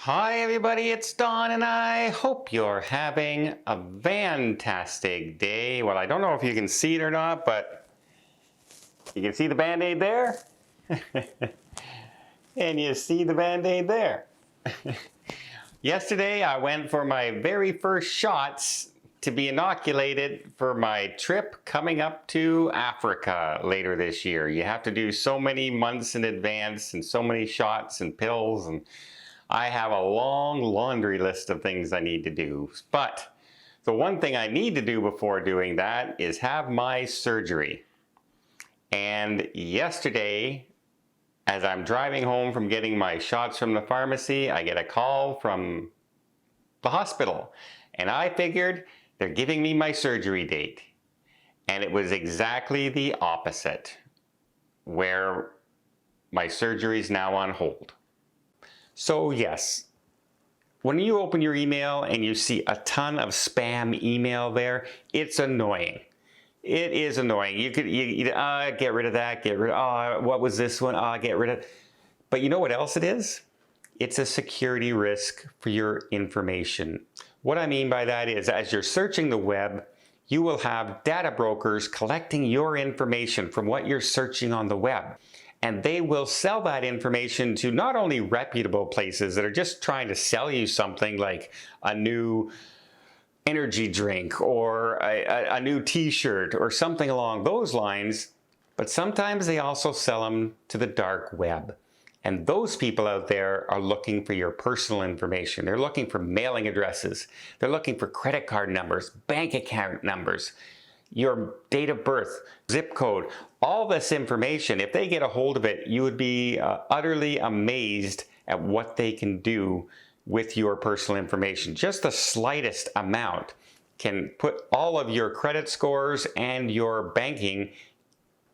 Hi everybody, it's Don and I hope you're having a fantastic day. Well, I don't know if you can see it or not, but you can see the Band-Aid there. And you see the Band-Aid there. Yesterday I went for my very first shots to be inoculated for my trip coming up to Africa later this year. You have to do so many months in advance and so many shots and pills, and I have a long laundry list of things I need to do. But the one thing I need to do before doing that is have my surgery. And yesterday, as I'm driving home from getting my shots from the pharmacy, I get a call from the hospital. And I figured they're giving me my surgery date. And it was exactly the opposite, where my surgery is now on hold. So yes, when you open your email and you see a ton of spam email there, it's annoying. It is annoying. You could get rid of that, what was this one? Get rid of. But you know what else it is? It's a security risk for your information. What I mean by that is, as you're searching the web, you will have data brokers collecting your information from what you're searching on the web. And they will sell that information to not only reputable places that are just trying to sell you something like a new energy drink or a new t-shirt or something along those lines, but sometimes they also sell them to the dark web. And those people out there are looking for your personal information. They're looking for mailing addresses. They're looking for credit card numbers, bank account numbers, your date of birth, zip code, all this information. If they get a hold of it, you would be utterly amazed at what they can do with your personal information. Just the slightest amount can put all of your credit scores and your banking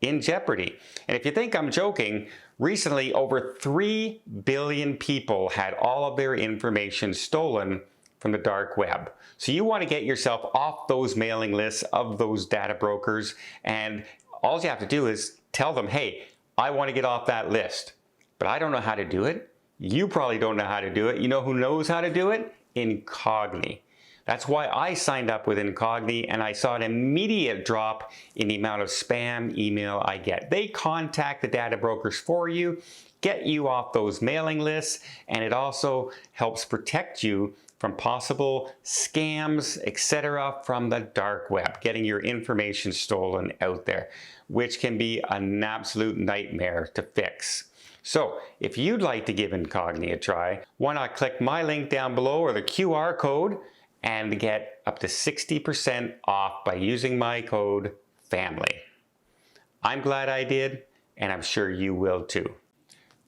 in jeopardy. And if you think I'm joking, recently over 3 billion people had all of their information stolen from the dark web. So you want to get yourself off those mailing lists of those data brokers, and all you have to do is tell them, hey, I want to get off that list, but I don't know how to do it. You probably don't know how to do it. You know who knows how to do it? Incogni. That's why I signed up with Incogni, and I saw an immediate drop in the amount of spam email I get. They contact the data brokers for you, get you off those mailing lists, and it also helps protect you from possible scams, etc., from the dark web, getting your information stolen out there, which can be an absolute nightmare to fix. So if you'd like to give Incogni a try, why not click my link down below or the QR code and get up to 60% off by using my code FAMILY. I'm glad I did, and I'm sure you will too.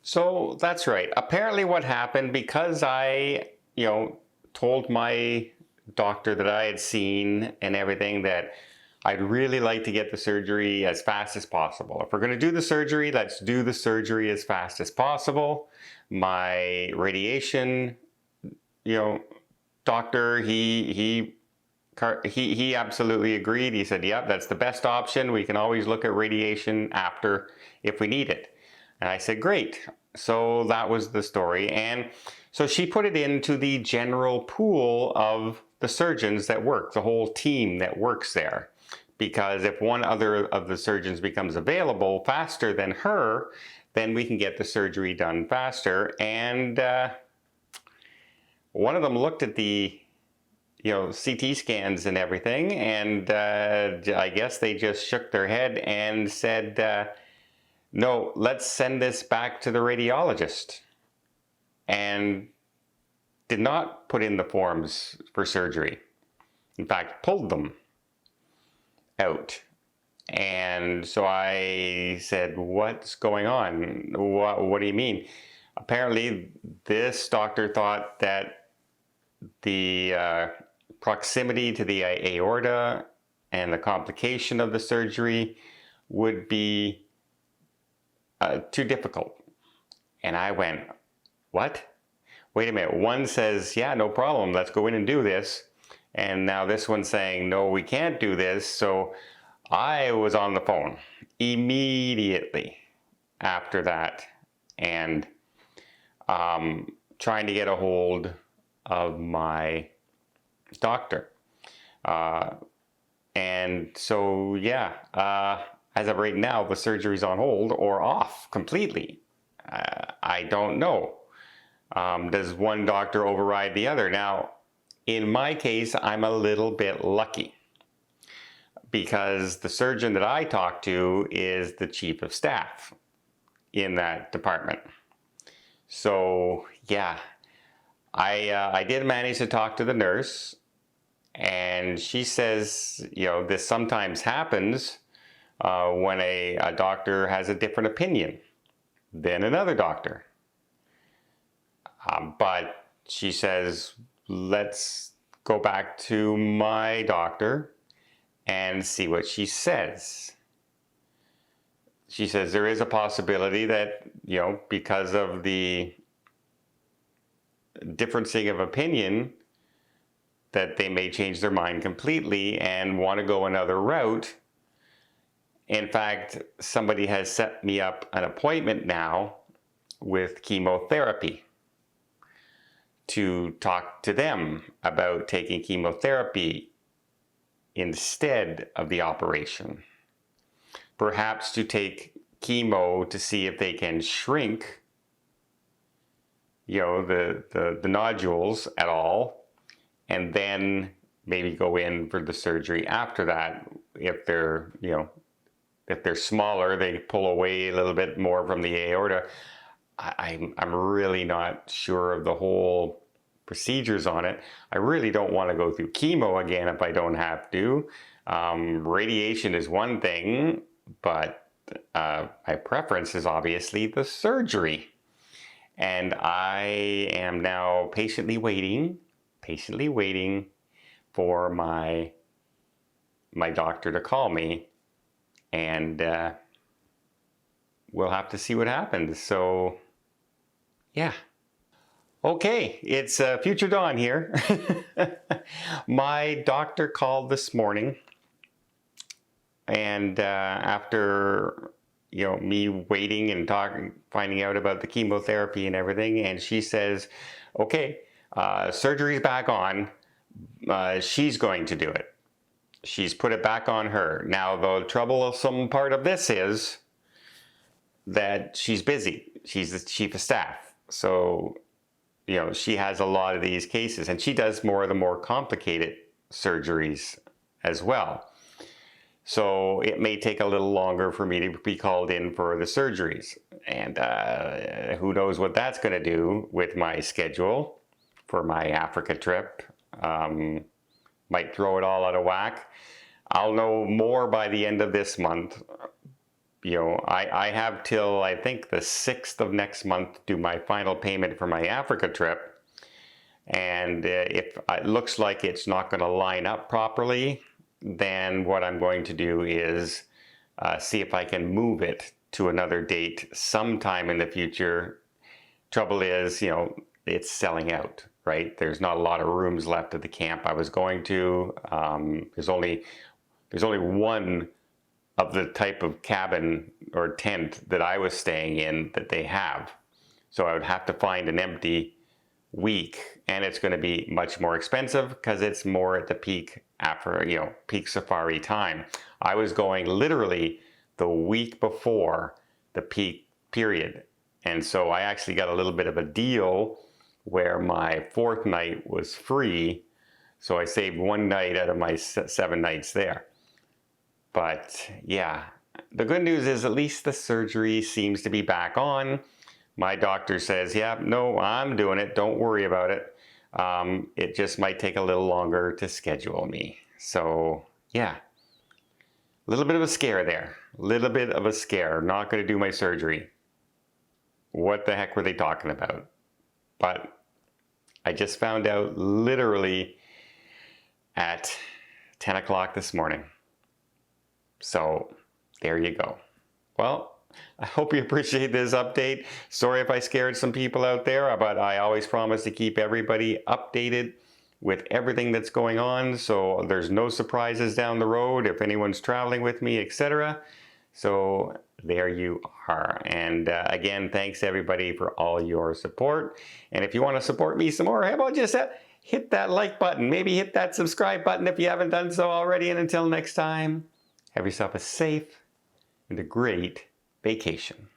So that's right. Apparently what happened, because I, told my doctor that I had seen and everything that I'd really like to get the surgery as fast as possible. If we're going to do the surgery, let's do the surgery as fast as possible. My radiation, doctor, he absolutely agreed. He said, yep, that's the best option. We can always look at radiation after if we need it. And I said, great. So that was the story. And so she put it into the general pool of the surgeons that work, the whole team that works there. Because if one other of the surgeons becomes available faster than her, then we can get the surgery done faster. And one of them looked at the CT scans and everything, and I guess they just shook their head and said, no, let's send this back to the radiologist, and did not put in the forms for surgery. In fact, pulled them out. And so I said, what's going on? What do you mean? Apparently, this doctor thought that the proximity to the aorta and the complication of the surgery would be too difficult. And I went, what? Wait a minute. One says, yeah, no problem. Let's go in and do this. And now this one's saying, no, we can't do this. So I was on the phone immediately after that. And trying to get a hold of my doctor. And so, yeah, as of right now, the surgery's on hold or off completely. I don't know. Does one doctor override the other? Now, in my case, I'm a little bit lucky because the surgeon that I talk to is the chief of staff in that department. So, yeah, I did manage to talk to the nurse, and she says, this sometimes happens when a doctor has a different opinion than another doctor. But she says, let's go back to my doctor and see what she says. She says there is a possibility that, because of the differencing of opinion, that they may change their mind completely and want to go another route. In fact, somebody has set me up an appointment now with chemotherapy to talk to them about taking chemotherapy instead of the operation. Perhaps to take chemo to see if they can shrink, the nodules at all, and then maybe go in for the surgery after that. If they're, if they're smaller, they pull away a little bit more from the aorta. I'm really not sure of the whole procedures on it. I really don't want to go through chemo again if I don't have to. Radiation is one thing, but my preference is obviously the surgery. And I am now patiently waiting for my doctor to call me, and we'll have to see what happens. So, yeah. Okay, it's Future Dawn here. My doctor called this morning, and after me waiting and finding out about the chemotherapy and everything, and she says, okay, surgery's back on. She's going to do it. She's put it back on her. Now, the troublesome part of this is that she's busy. She's the chief of staff. So, she has a lot of these cases, and she does more of the more complicated surgeries as well. So it may take a little longer for me to be called in for the surgeries. And who knows what that's going to do with my schedule for my Africa trip. Might throw it all out of whack. I'll know more by the end of this month. I have till, I think, the 6th of next month to do my final payment for my Africa trip. And if it looks like it's not going to line up properly, then what I'm going to do is see if I can move it to another date sometime in the future. Trouble is, it's selling out, right? There's not a lot of rooms left at the camp I was going to. There's only one of the type of cabin or tent that I was staying in that they have. So I would have to find an empty week, and it's going to be much more expensive because it's more at the peak peak safari time. I was going literally the week before the peak period. And so I actually got a little bit of a deal where my 4th night was free. So I saved 1 night out of my 7 nights there. But yeah, the good news is at least the surgery seems to be back on. My doctor says, yeah, no, I'm doing it. Don't worry about it. It just might take a little longer to schedule me. So yeah, a little bit of a scare there. A little bit of a scare. Not going to do my surgery. What the heck were they talking about? But I just found out literally at 10 o'clock this morning. So there you go. Well, I hope you appreciate this update. Sorry if I scared some people out there, but I always promise to keep everybody updated with everything that's going on, so there's no surprises down the road if anyone's traveling with me, etc. So there you are. And again, thanks everybody for all your support. And if you want to support me some more, how about just hit that like button, maybe hit that subscribe button if you haven't done so already. And until next time, have yourself a safe and a great vacation.